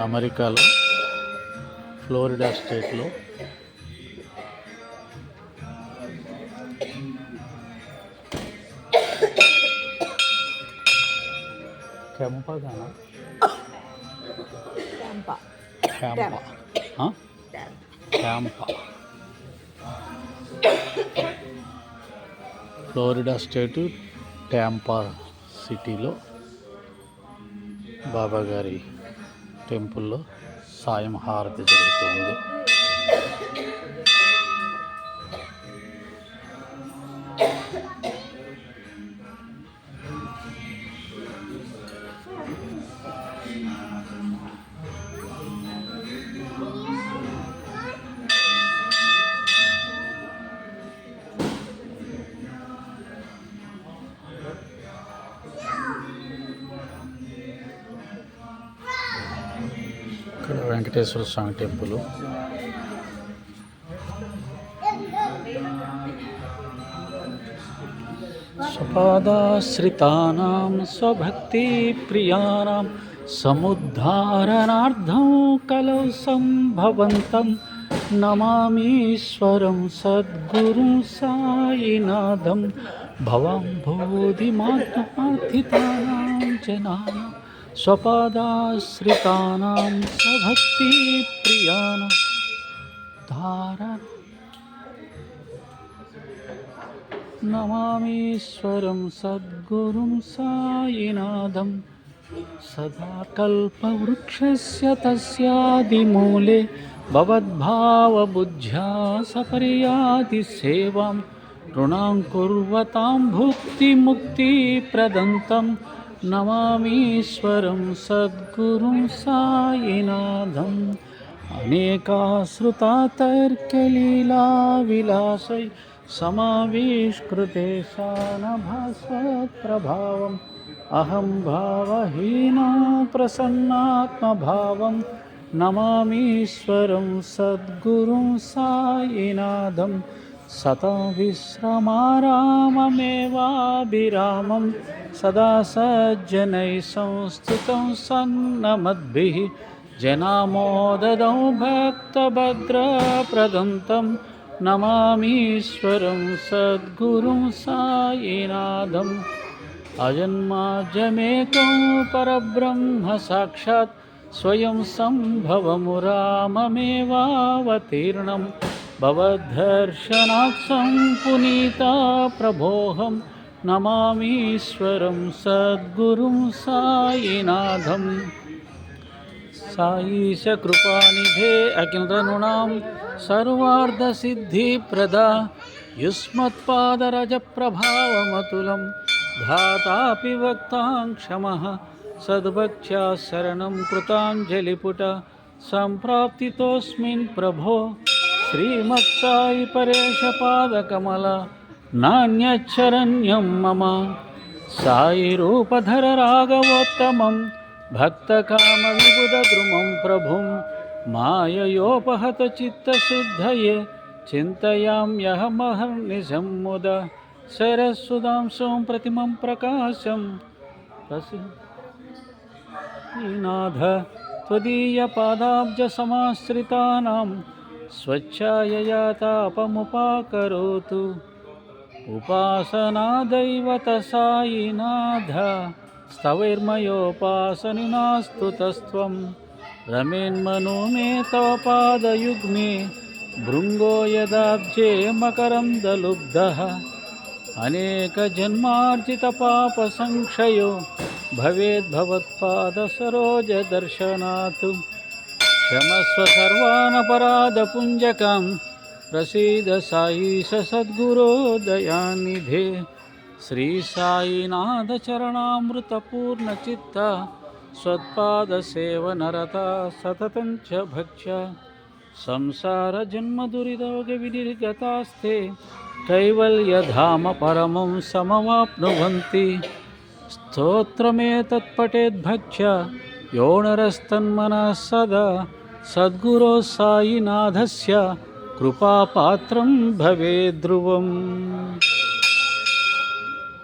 అమెరికాలో ఫ్లోరిడా స్టేట్లో ఫ్లోరిడా స్టేటు ట్యాంపా సిటీలో బాబాగారి టెంపుల్లో సాయం హారతి జరుగుతుంది. ఇక్కడ వెంకటేశ్వర స్వామి టెంపుల్. స్వపాదాశ్రితానాం స్వభక్తి ప్రియానాం సముద్ధారణార్థం కలౌ సంభవంతం నమామీశ్వరం సద్గురుం సాయినాథం భవాంబోధిమాత్మార్థితానాం జనానాం స్వపాదాశ్రితానాం స్వభక్తి ప్రియానాం నమామీశ్వరం సద్గురుం సాయినాథం సదా కల్పవృక్షస్య తస్యాదిమూలే భవద్భావబుద్ధ్యా సపర్యాతి సేవాం రుణాం కుర్వతాం భుక్తిముక్తిప్రదంతం నమామీశ్వరం సద్గురుం సాయినాథం. అనేకాశ్రుతాతర్క్యలీలా విలాసై సమావిష్కృతేశానభాస్వత్ప్రభావం అహం భావహీనో ప్రసన్నాత్మభావం నమామీశ్వరం సద్గురుం సాయినాథం. సతం విశ్రమారామమేవాభిరామం సదా సజ్జనై సంస్థితం సన్నమద్భిః జనామోదదౌ భక్తభద్రప్రదంతం నమామీశ్వరం సద్గురుం సాయినాథం. అజన్మాజమేకం పరబ్రహ్మ సాక్షాత్ స్వయం సంభవమురామమేవావతీర్ణం భవద్దర్శనాత్ సంపునీతా ప్రభోహం నమామీశ్వరం సద్గురుం సాయినాథం. సాయీశ కృపానిధే అఖిలనృణాం సర్వార్థసిద్ధిప్రదా యుష్మత్పాదరజప్రభావమతులం ధాతాపి వక్తాం క్షమః సద్భక్త్యా శరణం కృతాంజలిపుట సంప్రాప్తితోస్మిన్ ప్రభో శ్రీమత్సాయి పరేశ పాదకమల నాణ్యచ్చరణ్యం మమ. సాయి రూపధర రాఘవోత్తమం భక్తకామ విబుధద్రుమం ప్రభుం మాయయోపహత చిత్తశుద్ధయే చింతయామ్యహమహర్నిశం ముద. శరస్సుదాంశం ప్రతిమం ప్రకాశం ప్రసీనాథ త్వదీయ పాదాబ్జ సమాశ్రితానాం స్వచ్ఛాయయా తాపముపాకరోతు. ఉపాసనా దైవత సాయినాథ స్తవైర్మయోపాసనినాస్తు తస్త్వం రమేన్మనో మే తవ పాదయుగ్మే భృంగో యదాబ్జే మకరందలుబ్ధః. అనేక జన్మార్జిత పాప సంక్షయో భవేద్భవత్పాద సరోజ దర్శనాత్. క్షమస్వ సర్వానపరాధపుంజకం ప్రసీద సాయీశ సద్గురో దయానిధే. శ్రీ సాయినాథ చరణామృతపూర్ణచిత్త స్వత్పాదసేవనరత సతతం చ భక్త్య సంసార జన్మదురిదోగ వినిర్గతాస్తే కైవల్యధామ పరమం సమవాప్నువంతి. స్తోత్రమేతత్పఠేద్భక్త్య యో నరస్తన్మనః సదా సద్గురో సాయినాథస్య కృపాపాత్రం భవేద్ ధ్రువం.